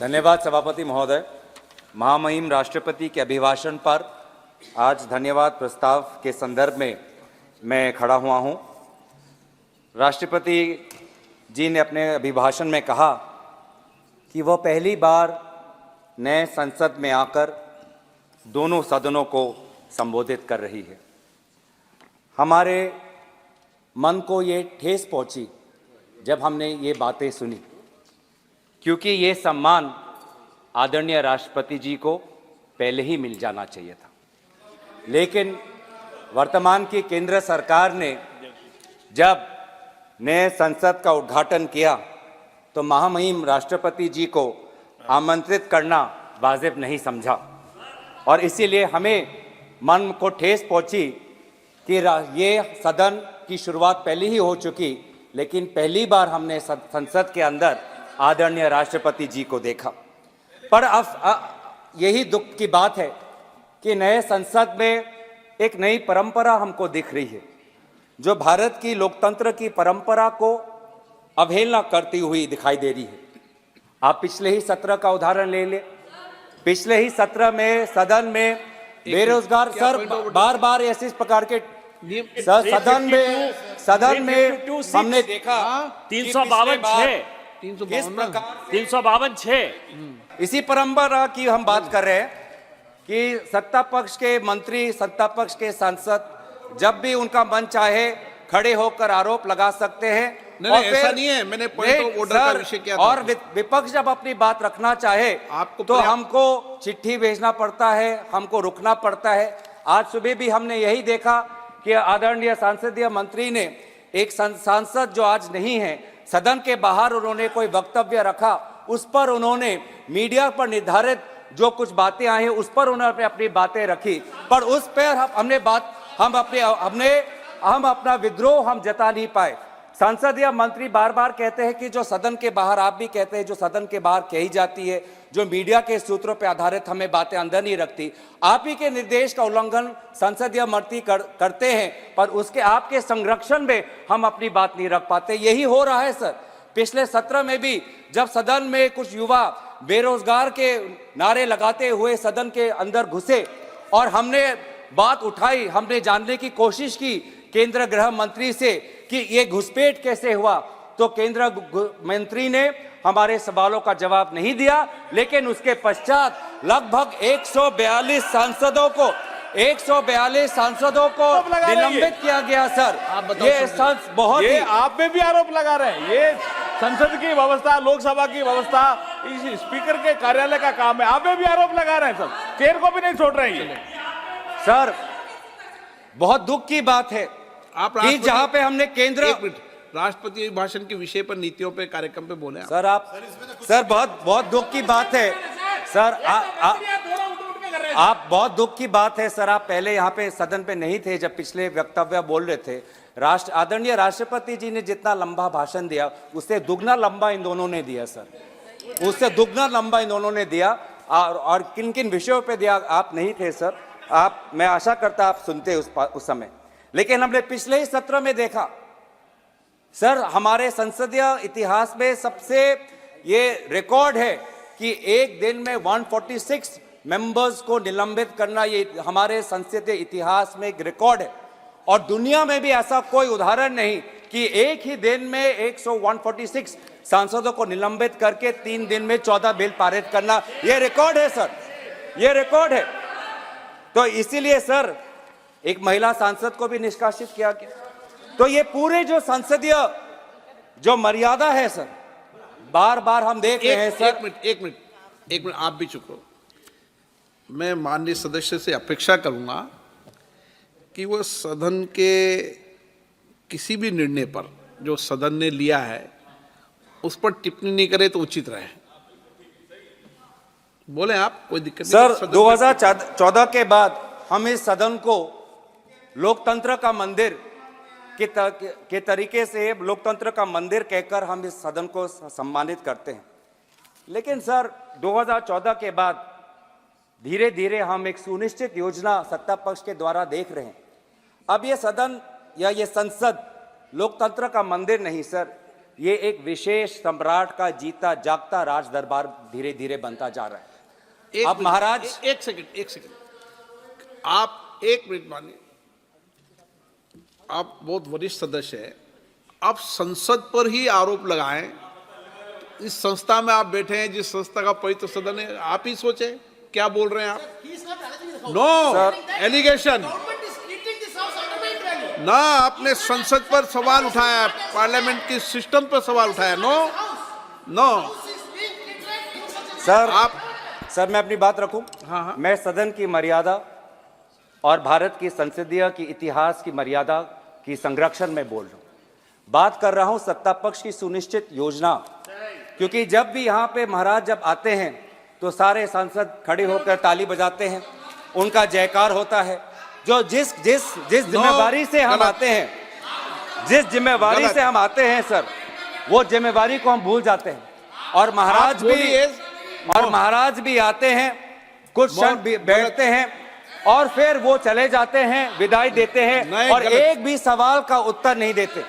धन्यवाद सभापति महोदय। महामहिम राष्ट्रपति के अभिभाषण पर आज धन्यवाद प्रस्ताव के संदर्भ में मैं खड़ा हुआ हूं। राष्ट्रपति जी ने अपने अभिभाषण में कहा कि वह पहली बार नए संसद में आकर दोनों सदनों को संबोधित कर रही है। हमारे मन को ये ठेस पहुंची जब हमने ये बातें सुनी, क्योंकि ये सम्मान आदरणीय राष्ट्रपति जी को पहले ही मिल जाना चाहिए था। लेकिन वर्तमान की केंद्र सरकार ने जब नए संसद का उद्घाटन किया तो महामहिम राष्ट्रपति जी को आमंत्रित करना वाजिब नहीं समझा, और इसीलिए हमें मन को ठेस पहुंची कि ये सदन की शुरुआत पहले ही हो चुकी, लेकिन पहली बार हमने संसद के अंदर आदरणीय राष्ट्रपति जी को देखा। पर अब यही दुख की बात है कि नए संसद में एक नई परंपरा हमको दिख रही है, जो भारत की लोकतंत्र की परंपरा को अवहेलना करती हुई दिखाई दे रही है। आप पिछले ही सत्र का उदाहरण ले ले। पिछले ही सत्र में सदन में बेरोजगार सर बार बार ऐसे प्रकार के सदन में हमने देखा 352 इसी परंपरा की हम बात कर रहे हैं कि सत्ता पक्ष के मंत्री, सत्ता पक्ष के सांसद जब भी उनका मन चाहे खड़े होकर आरोप लगा सकते हैं। नहीं, ऐसा नहीं है। मैंने पॉइंट ऑफ ऑर्डर का विषय किया था। और विपक्ष जब अपनी बात रखना चाहे तो हमको चिट्ठी भेजना पड़ता है, हमको रुकना पड़ता है। आज सुबह भी हमने यही देखा कि आदरणीय सांसदीय मंत्री ने एक सांसद जो आज नहीं है, सदन के बाहर उन्होंने कोई वक्तव्य रखा, उस पर उन्होंने मीडिया पर निर्धारित जो कुछ बातें आई हैं उस पर उन्होंने अपनी बातें रखी, पर उस पर हम अपना विद्रोह हम जता नहीं पाए। संसदीय मंत्री बार बार कहते हैं कि जो सदन के बाहर, आप भी कहते हैं जो सदन के बाहर कही जाती है, जो मीडिया के सूत्रों पर आधारित हमें बातें अंदर नहीं रखती। आप ही के निर्देश का उल्लंघन संसदीय मंत्री करते हैं, पर उसके आपके संरक्षण में हम अपनी बात नहीं रख पाते। यही हो रहा है सर। पिछले सत्र में भी जब सदन में कुछ युवा बेरोजगार के नारे लगाते हुए सदन के अंदर घुसे और हमने बात उठाई, हमने जानने की कोशिश की केंद्र गृह मंत्री से कि ये घुसपैठ कैसे हुआ, तो केंद्र मंत्री ने हमारे सवालों का जवाब नहीं दिया। लेकिन उसके पश्चात लगभग 142 सांसदों को निलंबित किया गया सर। ये बहुत ये आप में भी आरोप लगा रहे हैं। ये संसद की व्यवस्था, लोकसभा की व्यवस्था, इस स्पीकर के कार्यालय का काम है। आप में भी आरोप लगा रहे हैं सर, चेयर को भी नहीं छोड़ रहे हैं सर। बहुत दुख की बात है कि जहां पे हमने केंद्र राष्ट्रपति भाषण के विषय पर, नीतियों पे, कार्यक्रम पे बोले सर। सर बहुत दुख की बात है सर। आप बहुत दुख की बात है सर। आप पहले यहाँ पे सदन पे नहीं थे जब पिछले वक्तव्य बोल रहे थे। आदरणीय राष्ट्रपति जी ने जितना लंबा भाषण दिया उससे दुगना लंबा इन दोनों ने दिया सर। उससे दुगना लंबा इन दोनों ने दिया। और किन किन विषयों पे दिया आप नहीं थे सर। मैं आशा करता आप सुनते उस समय। लेकिन हमने पिछले ही सत्र में देखा सर, हमारे संसदीय इतिहास में सबसे ये रिकॉर्ड है कि एक दिन में 146 मेंबर्स को निलंबित करना, ये हमारे संसदीय इतिहास में एक रिकॉर्ड है। और दुनिया में भी ऐसा कोई उदाहरण नहीं कि एक ही दिन में 146 सांसदों को निलंबित करके 3 दिन में 14 बिल पारित करना, ये रिकॉर्ड है सर। ये रिकॉर्ड है। तो इसीलिए सर एक महिला सांसद को भी निष्कासित किया गया। तो ये पूरे जो संसदीय जो मर्यादा है सर, बार बार हम देख रहे हैं सर। एक मिनट आप भी चुप रहो। मैं माननीय सदस्य से अपेक्षा करूंगा कि वो सदन के किसी भी निर्णय पर जो सदन ने लिया है उस पर टिप्पणी नहीं करे तो उचित रहे। बोले आप, कोई दिक्कत नहीं सर। 2014 के बाद हम इस सदन को लोकतंत्र का मंदिर के तरीके से लोकतंत्र का मंदिर कहकर हम इस सदन को सम्मानित करते हैं। लेकिन सर 2014 के बाद धीरे धीरे हम एक सुनिश्चित योजना सत्ता पक्ष के द्वारा देख रहे हैं। अब ये सदन या ये संसद लोकतंत्र का मंदिर नहीं सर, ये एक विशेष सम्राट का जीता जागता राज दरबार धीरे धीरे बनता जा रहा है। अब महाराज एक सेकंड आप एक मिनट मानिए, आप बहुत वरिष्ठ सदस्य हैं, आप संसद पर ही आरोप लगाएं। इस संस्था में आप बैठे हैं, जिस संस्था का पवित्र सदन है, आप ही सोचे क्या बोल रहे हैं आप। नो एलिगेशन ना, आपने संसद पर सवाल उठाया, पार्लियामेंट की सिस्टम पर सवाल उठाया। नो सर मैं अपनी बात रखूं। हाँ। मैं सदन की मर्यादा और भारत की संसदीय की इतिहास की मर्यादा की संरक्षण में बोल रहा हूं। बात कर रहा हूं सत्ता पक्ष की सुनिश्चित योजना, क्योंकि जब भी यहाँ पे महाराज जब आते हैं तो सारे सांसद खड़े होकर ताली बजाते हैं, उनका जयकार होता है। जो जिस जिम्मेवारी से हम आते हैं, जिस जिम्मेवारी से हम आते हैं सर, वो जिम्मेवारी को हम भूल जाते हैं। और महाराज भी आते हैं, कुछ क्षण बैठते हैं और फिर वो चले जाते हैं, विदाई देते हैं और एक भी सवाल का उत्तर नहीं देते।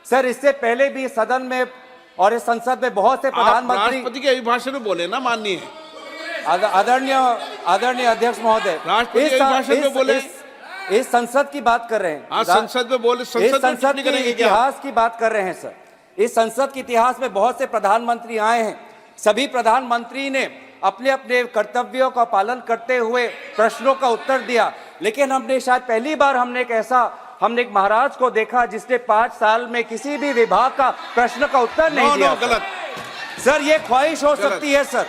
सर इससे पहले भी सदन में और इस संसद में बहुत से प्रधानमंत्री राष्ट्रपति के अभिभाषण में बोले ना, माननीय आदरणीय अध्यक्ष महोदय, इस संसद की बात कर रहे हैं। संसद में बोले, संसद के इतिहास की बात कर रहे हैं सर। इस संसद के इतिहास में बहुत से प्रधानमंत्री आए हैं, सभी प्रधानमंत्री ने अपने अपने कर्तव्यों का पालन करते हुए प्रश्नों का उत्तर दिया, लेकिन हमने शायद पहली बार हमने एक महाराज को देखा जिसने 5 साल में किसी भी विभाग का प्रश्न का उत्तर नहीं दिया। गलत सर, ये ख्वाहिश हो सकती है सर,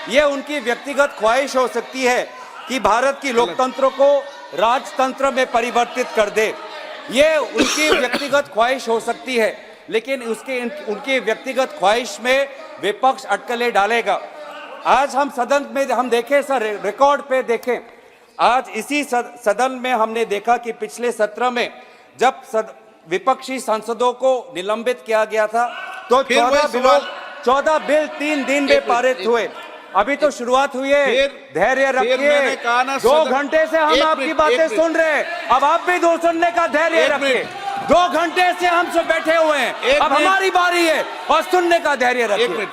ये उनकी व्यक्तिगत ख्वाहिश हो सकती है कि भारत की लोकतंत्र को राजतंत्र में परिवर्तित कर दे। ये उनकी व्यक्तिगत ख्वाहिश हो सकती है, लेकिन उनकी व्यक्तिगत ख्वाहिश में विपक्ष अटकलें डालेगा। आज हम सदन में हम देखें सर, रिकॉर्ड पे देखें, आज इसी सदन में हमने देखा कि पिछले सत्र में जब विपक्षी सांसदों को निलंबित किया गया था तो 14 बिल 3 दिन में पारित हुए। अभी तो शुरुआत हुई है, धैर्य रखिए। 2 घंटे से हम आपकी बातें सुन रहे हैं, अब आप भी दो सुनने का धैर्य रखिए। 2 घंटे से हम सब बैठे हुए हैं, अब हमारी बारी है और सुनने का धैर्य रखिए।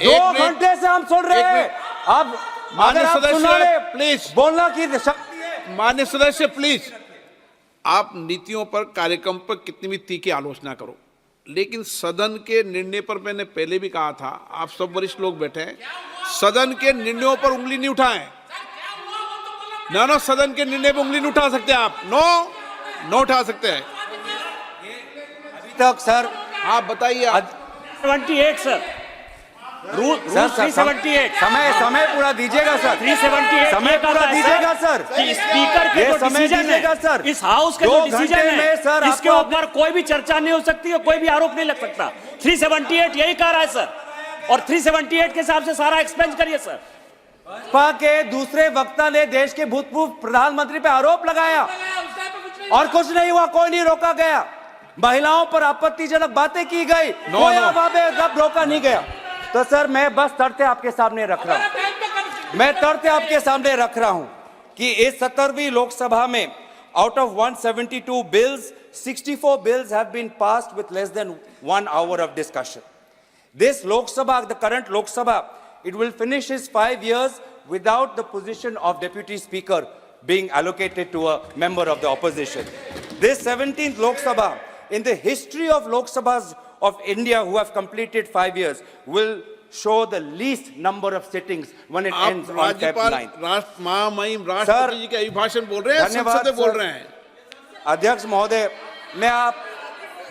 2 घंटे से हम सुन रहे हैं, अब माननीय सदस्य प्लीज, बोलना की शक्ति है। माननीय सदस्य प्लीज, आप नीतियों पर, कार्यक्रम पर कितनी भी तीखी आलोचना करो, लेकिन सदन के निर्णय पर मैंने पहले भी कहा था, आप सब वरिष्ठ लोग बैठे हैं, सदन के निर्णयों पर उंगली नहीं उठाएं। ना सदन के निर्णय पर उंगली नहीं उठा सकते आप। नो उठा सकते हैं अभी तक सर। आप बताइए। 78 सर, रूल 378। समय पूरा दीजिएगा सर। 378 समय पूरा दीजिएगा सर। स्पीकर के जो डिसीजन है सर, इस हाउस के जो डिसीजन है सर, इसके ऊपर कोई भी चर्चा नहीं हो सकती है, कोई भी आरोप नहीं लग सकता। 378 यही कह रहा है सर, और 378 के हिसाब से सारा एक्सपेंस करिए सर। भाजपा के दूसरे वक्ता ने देश के भूतपूर्व प्रधानमंत्री पे आरोप लगाया और कुछ नहीं हुआ, कोई नहीं रोका गया। महिलाओं पर आपत्तिजनक बातें की गई, कोई जब रोका नहीं गया। तो सर मैं बस तथ्य आपके सामने रख रहा हूं, मैं तथ्य आपके सामने रख रहा हूं कि इस 17वीं लोकसभा में out of 172 bills, 64 bills have been passed with less than 1 hour of discussion. This Lok Sabha, the current Lok Sabha, it will finish its 5 years without the position of Deputy Speaker being allocated to a member of the opposition. This 17th Lok Sabha, in the history of Lok Sabhas of India who have completed 5 years, will show the least number of sittings when it ends on Feb 9th. महामहिम राष्ट्रपति जी के अभिभाषण बोल रहे हैं, संसद में बोल रहे हैं। अध्यक्ष महोदय, मैं आप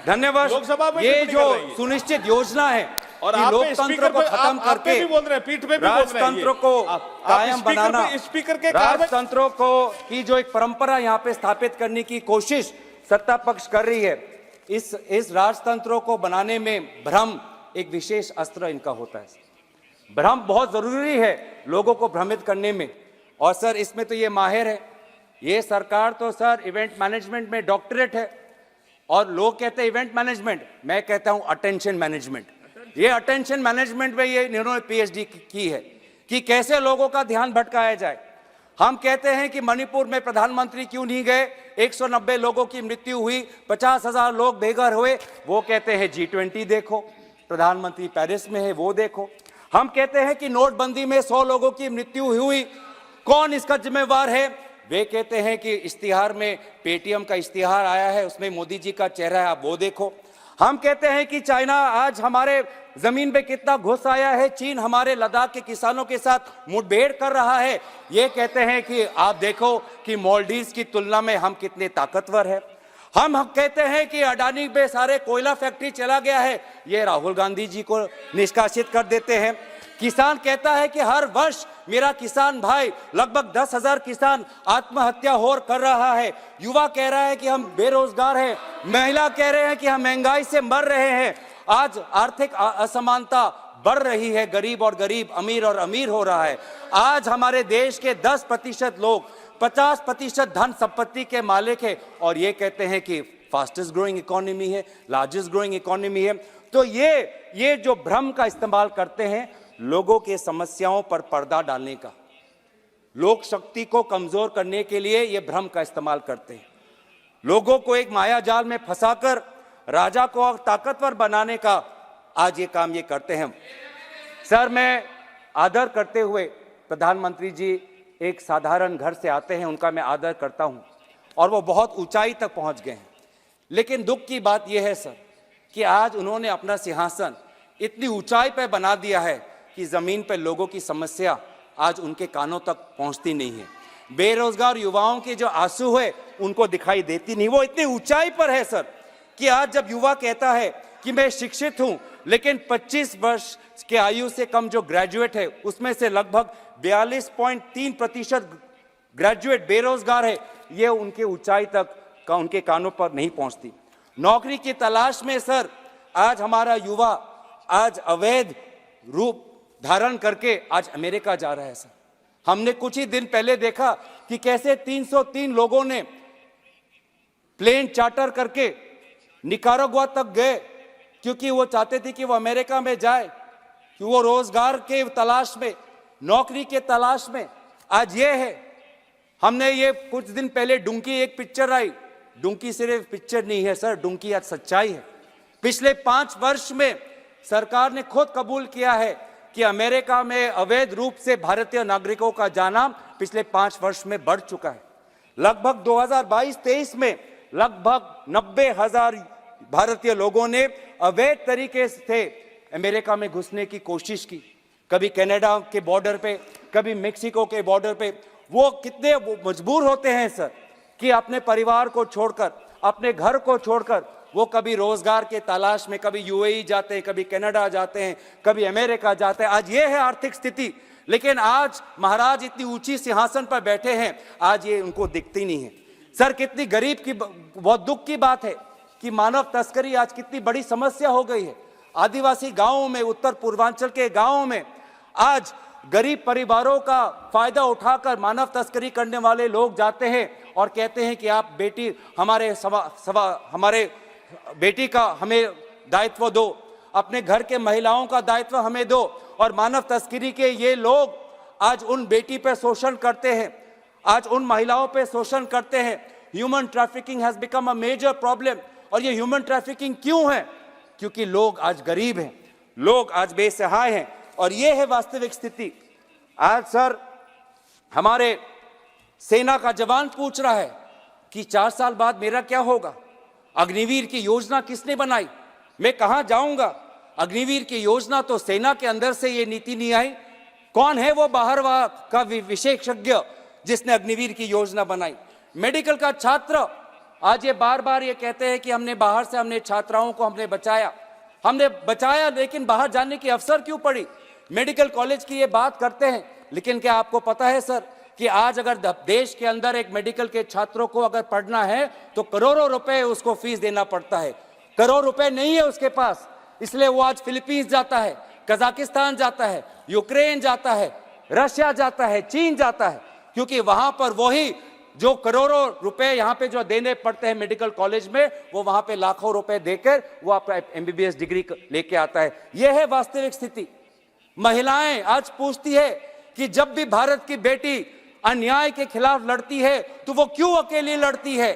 धन्यवाद। लोकसभा में ये जो सुनिश्चित योजना है और कि लोकतंत्र को खत्म करके बोल रहे हैं, पीठ पे भी राजतंत्र को कायम बनाना, स्पीकर के राजतंत्र को की जो एक परंपरा यहाँ पे स्थापित करने की कोशिश सत्ता पक्ष कर रही है, इस राजतंत्र को बनाने में भ्रम एक विशेष अस्त्र इनका होता है। भ्रम बहुत जरूरी है लोगों को भ्रमित करने में, और सर इसमें तो ये माहिर है। ये सरकार तो सर इवेंट मैनेजमेंट में डॉक्टरेट है, और लोग कहते हैं इवेंट मैनेजमेंट, मैं कहता हूं अटेंशन मैनेजमेंट। ये अटेंशन मैनेजमेंट में ये इन्होंने पीएचडी की है कि कैसे लोगों का ध्यान भटकाया जाए। हम कहते हैं कि मणिपुर में प्रधानमंत्री क्यों नहीं गए, 190 लोगों की मृत्यु हुई, 50,000 लोग बेघर हुए, वो कहते हैं G20 देखो। प्रधानमंत्री पेरिस में है वो देखो। हम कहते हैं कि नोटबंदी में 100 लोगों की मृत्यु हुई, कौन इसका जिम्मेवार है? वे कहते हैं कि इश्तिहार में पेटीएम का इश्तिहार आया है, उसमें मोदी जी का चेहरा है, आप वो देखो। हम कहते हैं कि चाइना आज हमारे जमीन पे कितना घुस आया है, चीन हमारे लद्दाख के किसानों के साथ मुठभेड़ कर रहा है, ये कहते हैं कि आप देखो कि मालदीव की तुलना में हम कितने ताकतवर हैं। हम कहते हैं कि अडानी पे सारे कोयला फैक्ट्री चला गया है, ये राहुल गांधी जी को निष्कासित कर देते हैं। किसान कहता है कि हर वर्ष मेरा किसान भाई लगभग 10,000 किसान आत्महत्या हो कर रहा है। युवा कह रहा है कि हम बेरोजगार हैं, महिला कह रहे हैं कि हम महंगाई से मर रहे हैं। आज आर्थिक असमानता बढ़ रही है, गरीब और गरीब, अमीर और अमीर हो रहा है। आज हमारे देश के 10% लोग 50% धन संपत्ति के मालिक है और ये कहते हैं कि फास्टेस्ट ग्रोइंग इकोनॉमी है, लार्जेस्ट ग्रोइंग इकोनॉमी है। तो ये जो भ्रम का इस्तेमाल करते हैं लोगों के समस्याओं पर पर्दा डालने का, लोक शक्ति को कमजोर करने के लिए ये भ्रम का इस्तेमाल करते हैं, लोगों को एक माया जाल में फंसाकर राजा को ताकतवर बनाने का आज ये काम ये करते हैं। सर, मैं आदर करते हुए, प्रधानमंत्री जी एक साधारण घर से आते हैं, उनका मैं आदर करता हूं और वो बहुत ऊंचाई तक पहुंच गए हैं। लेकिन दुख की बात यह है सर कि आज उन्होंने अपना सिंहासन इतनी ऊंचाई पर बना दिया है कि जमीन पर लोगों की समस्या आज उनके कानों तक पहुंचती नहीं है। बेरोजगार युवाओं के जो आंसू है उनको दिखाई देती नहीं। वो इतनी ऊंचाई पर है सर कि आज जब युवा कहता है कि मैं शिक्षित हूं, लेकिन 25 वर्ष के आयु से कम जो ग्रेजुएट है उसमें से लगभग 42.3% ग्रेजुएट बेरोजगार है, ये उनके ऊंचाई तक का उनके कानों पर नहीं पहुंचती। नौकरी की तलाश में सर आज हमारा युवा आज अवैध रूप धारण करके आज अमेरिका जा रहा है सर। हमने कुछ ही दिन पहले देखा कि कैसे 303 लोगों ने प्लेन चार्टर करके निकारागुआ तक गए क्योंकि वो चाहते थे कि वो अमेरिका में जाए, कि वो रोजगार के तलाश में, नौकरी के तलाश में। आज ये है, हमने ये कुछ दिन पहले डुंकी एक पिक्चर आई, डुंकी सिर्फ पिक्चर नहीं है सर, डुंकी आज सच्चाई है। पिछले 5 वर्ष में सरकार ने खुद कबूल किया है कि अमेरिका में अवैध रूप से भारतीय नागरिकों का जाना पिछले 5 वर्ष में बढ़ चुका है। लगभग 2022-23 में लगभग 90,000 भारतीय लोगों ने अवैध तरीके से अमेरिका में घुसने की कोशिश की, कभी कनाडा के बॉर्डर पे, कभी मेक्सिको के बॉर्डर पे। वो कितने मजबूर होते हैं सर कि अपने परिवार को छोड़कर, अपने घर को छोड़कर वो कभी रोजगार के तलाश में कभी यूएई जाते हैं, कभी कनाडा जाते हैं, कभी अमेरिका जाते हैं। आज ये है आर्थिक स्थिति। लेकिन आज महाराज इतनी ऊंची सिंहासन पर बैठे हैं, आज ये उनको दिखती नहीं है। सर, कितनी गरीब की, बहुत दुख की बात है कि मानव तस्करी आज कितनी बड़ी समस्या हो गई है। आदिवासी गांवों में, उत्तर पूर्वांचल के गांवों में आज गरीब परिवारों का फायदा उठाकर मानव तस्करी करने वाले लोग जाते हैं और कहते हैं कि आप बेटी हमारे बेटी का हमें दायित्व दो, अपने घर के महिलाओं का दायित्व हमें दो। और मानव तस्करी के ये लोग आज उन बेटी पे शोषण करते हैं, आज उन महिलाओं पे शोषण करते हैं। Human trafficking has become a major problem. और ये ह्यूमन ट्रैफिकिंग क्यों है? क्योंकि लोग आज गरीब हैं, लोग आज बेसहाय हैं और ये है वास्तविक स्थिति। आज सर हमारे सेना का जवान पूछ रहा है कि 4 साल बाद मेरा क्या होगा? अग्निवीर की योजना किसने बनाई? मैं कहां जाऊंगा? अग्निवीर की योजना तो सेना के अंदर से ये नीति नहीं आई। कौन है वो बाहर का विशेषज्ञ जिसने अग्निवीर की योजना बनाई? मेडिकल का छात्र आज ये बार बार ये कहते हैं कि हमने बाहर से हमने छात्राओं को हमने बचाया, लेकिन बाहर जाने की अवसर क्यों पड़ी? मेडिकल कॉलेज की ये बात करते हैं, लेकिन क्या आपको पता है सर कि आज अगर देश के अंदर एक मेडिकल के छात्रों को अगर पढ़ना है तो करोड़ों रुपए उसको फीस देना पड़ता है। करोड़ रुपए नहीं है उसके पास, इसलिए वो आज फिलीपींस जाता है, कजाकिस्तान जाता है, यूक्रेन जाता है, रशिया जाता है, चीन जाता है, क्योंकि वहां पर वही जो करोड़ों रुपए यहाँ पे जो देने पड़ते हैं मेडिकल कॉलेज में, वो वहां पे लाखों रुपए देकर वो अपना MBBS डिग्री लेके आता है। यह है वास्तविक स्थिति। महिलाएं आज पूछती है कि जब भी भारत की बेटी अन्याय के खिलाफ लड़ती है तो वो क्यों अकेली लड़ती है?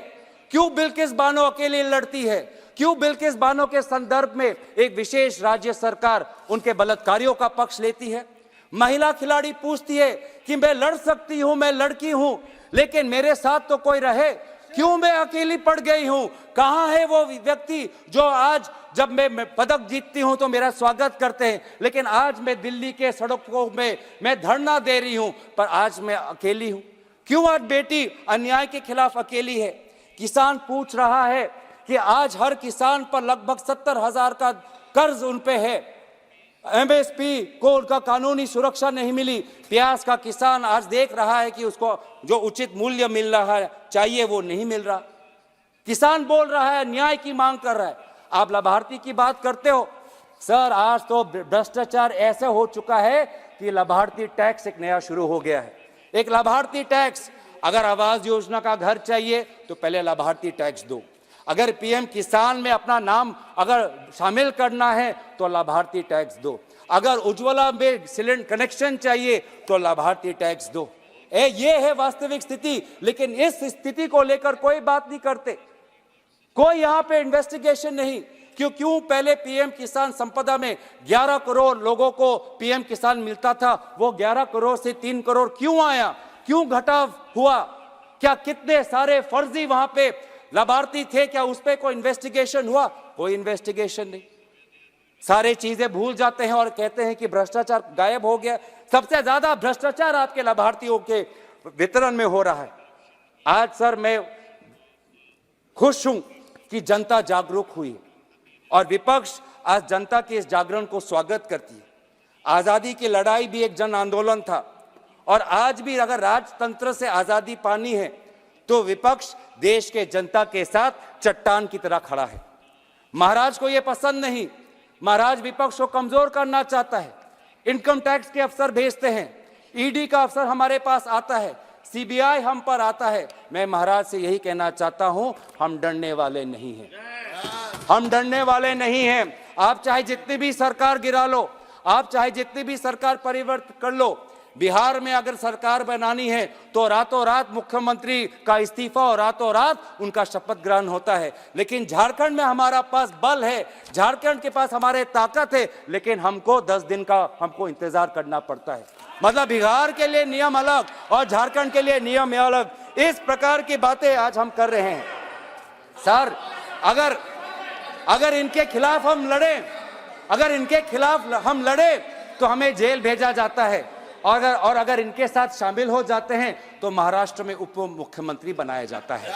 क्यों बिल्किस बानो अकेली लड़ती है? क्यों बिल्किस बानो के संदर्भ में एक विशेष राज्य सरकार उनके बलात्कारियों का पक्ष लेती है? महिला खिलाड़ी पूछती है कि मैं लड़ सकती हूं, मैं लड़की हूं, लेकिन मेरे साथ तो कोई रहे, क्यों मैं अकेली पड़ गई हूं? कहां है वो व्यक्ति जो आज जब मैं पदक जीतती हूं तो मेरा स्वागत करते हैं, लेकिन आज मैं दिल्ली के सड़कों में मैं धरना दे रही हूं, पर आज मैं अकेली हूं? क्यों आज बेटी अन्याय के खिलाफ अकेली है? किसान पूछ रहा है कि आज हर किसान पर लगभग 70,000 का कर्ज उन पे है, एमएसपी को उनका कानूनी सुरक्षा नहीं मिली। प्याज का किसान आज देख रहा है कि उसको जो उचित मूल्य मिल रहा है चाहिए वो नहीं मिल रहा। किसान बोल रहा है, न्याय की मांग कर रहा है। आप लाभार्थी की बात करते हो सर, आज तो भ्रष्टाचार ऐसा हो चुका है कि लाभार्थी टैक्स एक नया शुरू हो गया है। एक लाभार्थी टैक्स, अगर आवास योजना का घर चाहिए तो पहले लाभार्थी टैक्स दो, अगर पीएम किसान में अपना नाम अगर शामिल करना है तो लाभार्थी टैक्स दो, अगर उज्ज्वला में सिलेंडर कनेक्शन चाहिए तो लाभार्थी टैक्स दो। ये है वास्तविक स्थिति, लेकिन इस स्थिति को लेकर कोई बात नहीं करते, कोई यहाँ पे इन्वेस्टिगेशन नहीं। क्यों पहले पीएम किसान संपदा में 11 करोड़ लोगों को पीएम किसान मिलता था, वो 11 करोड़ से 3 करोड़ क्यों आया? क्यों घटाव हुआ? क्या कितने सारे फर्जी वहां पे लाभार्थी थे? क्या उस पर कोई इन्वेस्टिगेशन हुआ? कोई इन्वेस्टिगेशन नहीं। सारे चीजें भूल जाते हैं और कहते हैं कि भ्रष्टाचार गायब हो गया। सबसे ज्यादा भ्रष्टाचार आपके लाभार्थियों के वितरण में हो रहा है। आज सर मैं खुश हूं कि जनता जागरूक हुई है और विपक्ष आज जनता के इस जागरण को स्वागत करती है। आजादी की लड़ाई भी एक जन आंदोलन था और आज भी अगर राजतंत्र से आजादी पानी है तो विपक्ष देश के जनता के साथ चट्टान की तरह खड़ा है। महाराज को यह पसंद नहीं, महाराज विपक्ष को कमजोर करना चाहता है। इनकम टैक्स के अफसर भेजते हैं, ईडी का अफसर हमारे पास आता है, सीबीआई हम पर आता है। मैं महाराज से यही कहना चाहता हूं, हम डरने वाले नहीं हैं, हम डरने वाले नहीं हैं। आप चाहे जितनी भी सरकार गिरा लो, आप चाहे जितनी भी सरकार परिवर्तन कर लो, बिहार में अगर सरकार बनानी है तो रातों रात मुख्यमंत्री का इस्तीफा और रातों रात उनका शपथ ग्रहण होता है। लेकिन झारखंड में हमारा पास बल है, झारखंड के पास हमारे ताकत है, लेकिन हमको 10 दिन का हमको इंतजार करना पड़ता है। मतलब बिहार के लिए नियम अलग और झारखंड के लिए नियम अलग। इस प्रकार की बातें आज हम कर रहे हैं। सर अगर इनके खिलाफ हम लड़े, अगर इनके खिलाफ हम लड़े तो हमें जेल भेजा जाता है और अगर इनके साथ शामिल हो जाते हैं तो महाराष्ट्र में उप मुख्यमंत्री बनाया जाता है।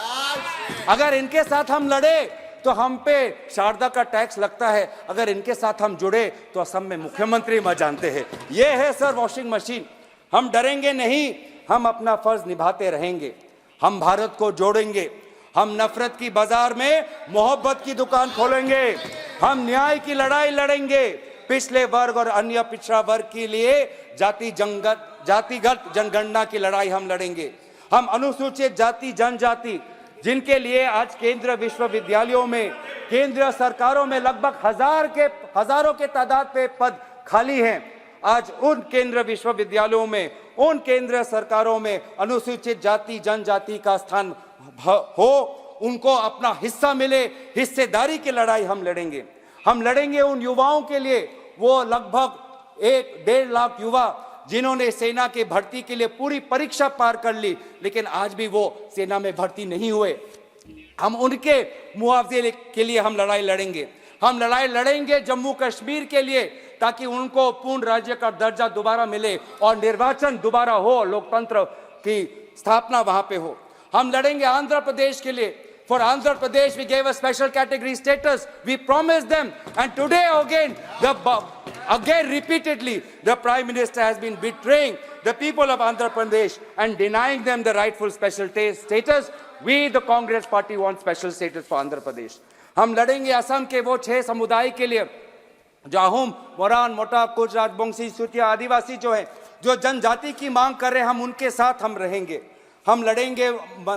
अगर इनके साथ हम लड़े तो हम पे शारदा का टैक्स लगता है, अगर इनके साथ हम जुड़े तो असम में मुख्यमंत्री मर जानते हैं। ये है सर वॉशिंग मशीन। हम डरेंगे नहीं, हम अपना फर्ज निभाते रहेंगे, हम भारत को जोड़ेंगे, हम नफरत की बाजार में मोहब्बत की दुकान खोलेंगे, हम न्याय की लड़ाई लड़ेंगे, पिछले वर्ग और अन्य पिछड़ा वर्ग के लिए जातिगत जनगणना की लड़ाई हम लड़ेंगे। हम अनुसूचित जाति जनजाति जिनके लिए आज केंद्र विश्वविद्यालयों में, केंद्र सरकारों में लगभग हजारों के तादाद पे पद खाली हैं, आज उन केंद्र विश्वविद्यालयों में, उन केंद्र सरकारों में अनुसूचित जाति जनजाति का स्थान हो, उनको अपना हिस्सा मिले, हिस्सेदारी की लड़ाई हम लड़ेंगे। हम लड़ेंगे उन युवाओं के लिए, वो लगभग 1-1.5 लाख युवा जिन्होंने सेना के भर्ती के लिए पूरी परीक्षा पार कर ली, लेकिन आज भी वो सेना में भर्ती नहीं हुए। हम उनके मुआवजे के लिए हम लड़ाई लड़ेंगे। हम लड़ाई लड़ेंगे जम्मू कश्मीर के लिए, ताकि उनको पूर्ण राज्य का दर्जा दोबारा मिले और निर्वाचन दोबारा हो, लोकतंत्र की स्थापना वहां पे हो। हम लड़ेंगे आंध्र प्रदेश के लिए। For Andhra Pradesh, we gave a special category status. We promised them, and today again repeatedly, the Prime Minister has been betraying the people of Andhra Pradesh and denying them the rightful special status. We, the Congress Party, want special status for Andhra Pradesh. हम लड़ेंगे असम के वो 6 समुदाय के लिए, जाहुम, मोरान, मोटा, कुच, राजबंशी, सूतिया, आदिवासी जो है, जो जनजाति की मांग कर रहे हैं, हम उनके साथ हम रहेंगे। हम लड़ेंगे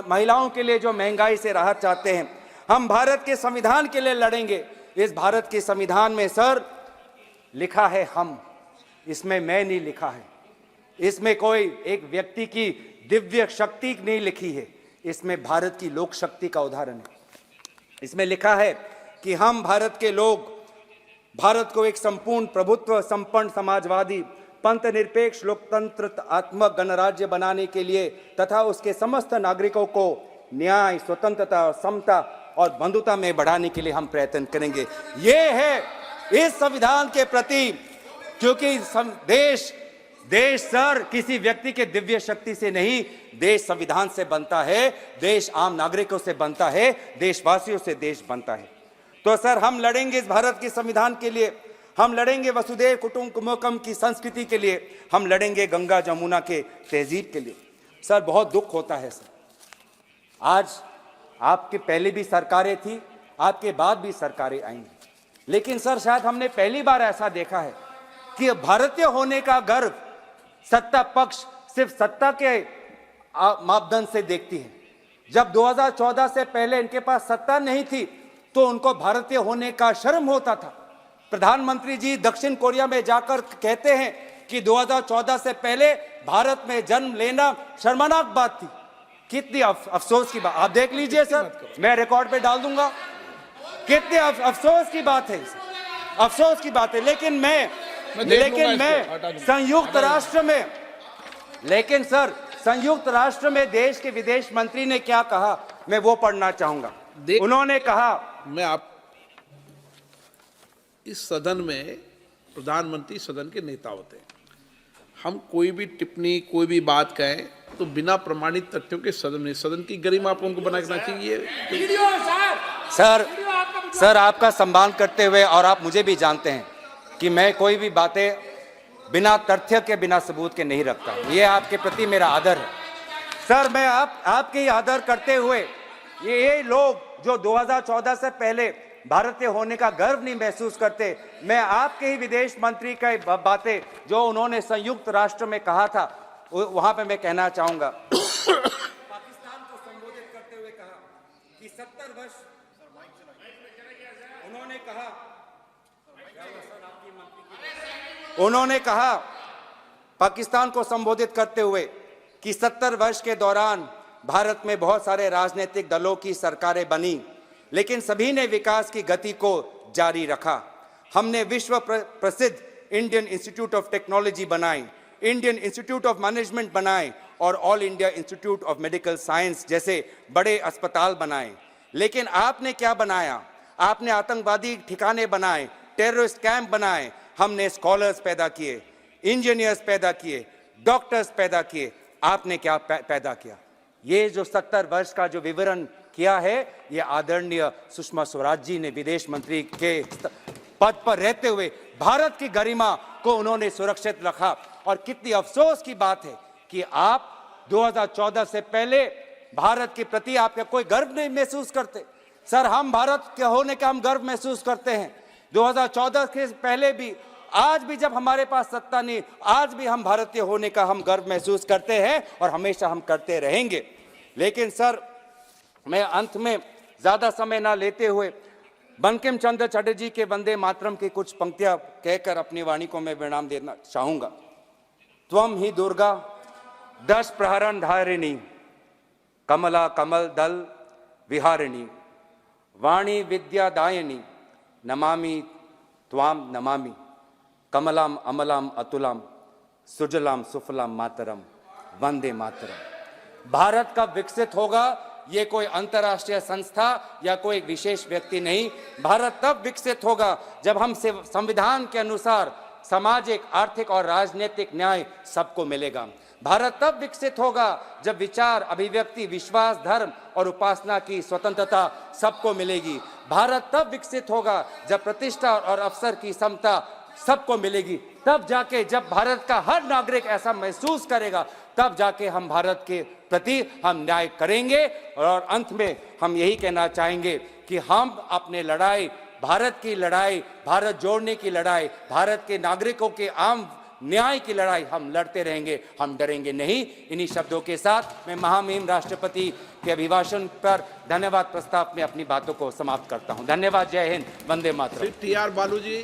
महिलाओं के लिए जो महंगाई से राहत चाहते हैं। हम भारत के संविधान के लिए लड़ेंगे। इस भारत के संविधान में सर लिखा है हम, इसमें मैं नहीं लिखा है, इसमें कोई एक व्यक्ति की दिव्य शक्ति नहीं लिखी है, इसमें भारत की लोक शक्ति का उदाहरण है। इसमें लिखा है कि हम भारत के लोग भारत को एक संपूर्ण प्रभुत्व संपन्न समाजवादी पंथ निरपेक्ष लोकतंत्रात्मक गणराज्य बनाने के लिए तथा उसके समस्त नागरिकों को न्याय, स्वतंत्रता, समता और बंधुता में बढ़ाने के लिए हम प्रयत्न करेंगे। ये है इस संविधान के प्रति, क्योंकि देश सर किसी व्यक्ति के दिव्य शक्ति से नहीं, देश संविधान से बनता है, देश आम नागरिकों से बनता है, देशवासियों से देश बनता है। तो सर हम लड़ेंगे इस भारत के संविधान के लिए, हम लड़ेंगे वसुधैव कुटुंबकम की संस्कृति के लिए, हम लड़ेंगे गंगा जमुना के तहजीब के लिए। सर बहुत दुख होता है सर, आज आपके पहले भी सरकारें थी, आपके बाद भी सरकारें आएंगी, लेकिन सर शायद हमने पहली बार ऐसा देखा है कि भारतीय होने का गर्व सत्ता पक्ष सिर्फ सत्ता के मापदंड से देखती है। जब 2014 से पहले इनके पास सत्ता नहीं थी तो उनको भारतीय होने का शर्म होता था। प्रधानमंत्री जी दक्षिण कोरिया में जाकर कहते हैं कि 2014 से पहले भारत में जन्म लेना शर्मनाक बात थी। कितनी अफसोस की बात, आप देख लीजिए सर, मैं रिकॉर्ड पे डाल दूंगा, कितने अफसोस की बात है, अफसोस की बात है। लेकिन मैं संयुक्त राष्ट्र में देश के विदेश मंत्री ने क्या कहा, मैं वो पढ़ना चाहूंगा। उन्होंने कहा, इस सदन में प्रधानमंत्री सदन के नेता होते हैं, हम कोई भी टिप्पणी कोई भी बात कहें तो बिना प्रमाणित तथ्यों के सदन की गरिमा आप उनको बनाना चाहिए। सर आपका सम्मान करते हुए, और आप मुझे भी जानते हैं कि मैं कोई भी बातें बिना तथ्य के बिना सबूत के नहीं रखता, ये आपके प्रति मेरा आदर है। सर मैं आपके ही आदर करते हुए ये लोग जो 2014 से पहले भारतीय होने का गर्व नहीं महसूस करते, मैं आपके ही विदेश मंत्री की बातें जो उन्होंने संयुक्त राष्ट्र में कहा था वहां पे मैं कहना चाहूंगा। पाकिस्तान को संबोधित करते हुए कहा कि 70 वर्ष उन्होंने कहा पाकिस्तान को संबोधित करते हुए कि 70 वर्ष के दौरान भारत में बहुत सारे राजनीतिक दलों की सरकारें बनी, लेकिन सभी ने विकास की गति को जारी रखा। हमने विश्व प्रसिद्ध इंडियन इंस्टीट्यूट ऑफ टेक्नोलॉजी बनाए, इंडियन इंस्टीट्यूट ऑफ मैनेजमेंट बनाए और all India institute of medical science जैसे बड़े अस्पताल बनाए। लेकिन आपने क्या बनाया? आपने आतंकवादी ठिकाने बनाए, टेररिस्ट कैंप बनाए। हमने स्कॉलर्स पैदा किए, इंजीनियर्स पैदा किए, डॉक्टर्स पैदा किए। आपने क्या पैदा किया? ये जो 70 वर्ष का जो विवरण किया है, ये आदरणीय सुषमा स्वराज जी ने विदेश मंत्री के पद पर रहते हुए भारत की गरिमा को उन्होंने सुरक्षित रखा। और कितनी अफसोस की बात है कि आप 2014 से पहले भारत के प्रति आपका कोई गर्व नहीं महसूस करते। सर हम भारत के होने का हम गर्व महसूस करते हैं। 2014 के पहले भी, आज भी जब हमारे पास सत्ता नहीं, आज भी हम भारतीय होने का हम गर्व महसूस करते हैं और हमेशा हम करते रहेंगे। लेकिन सर मैं अंत में ज्यादा समय ना लेते हुए बंकिम चंद्र चटर्जी के वंदे मातरम की कुछ पंक्तियां कहकर अपनी वाणी को मैं विराम देना चाहूंगा। त्वम ही दुर्गा दश प्रहरण धारिणी, कमला कमल दल विहारिणी, वाणी विद्यादायिनी, नमामि त्वाम नमामि, कमलाम अमलाम अतुलाम, सुजलाम सुफलाम मातरम, वंदे मातरम। भारत कब विकसित होगा? ये कोई अंतर्राष्ट्रीय संस्था या कोई विशेष व्यक्ति नहीं। भारत तब विकसित होगा जब हम संविधान के अनुसार सामाजिक, आर्थिक और राजनीतिक न्याय सबको मिलेगा। भारत तब विकसित होगा जब विचार, अभिव्यक्ति, विश्वास, धर्म और उपासना की स्वतंत्रता सबको मिलेगी। भारत तब विकसित होगा जब प्रतिष्ठा और अवसर की समता सबको मिलेगी। तब जाके जब भारत का हर नागरिक ऐसा महसूस करेगा, तब जाके हम भारत के प्रति हम न्याय करेंगे। और अंत में हम यही कहना चाहेंगे कि हम अपने लड़ाई, भारत की लड़ाई, भारत जोड़ने की लड़ाई, भारत के नागरिकों के आम न्याय की लड़ाई हम लड़ते रहेंगे, हम डरेंगे नहीं। इन्हीं शब्दों के साथ मैं महामहिम राष्ट्रपति के अभिभाषण पर धन्यवाद प्रस्ताव में अपनी बातों को समाप्त करता हूं। धन्यवाद। जय हिंद। वंदे मातरम। TR बालू जी।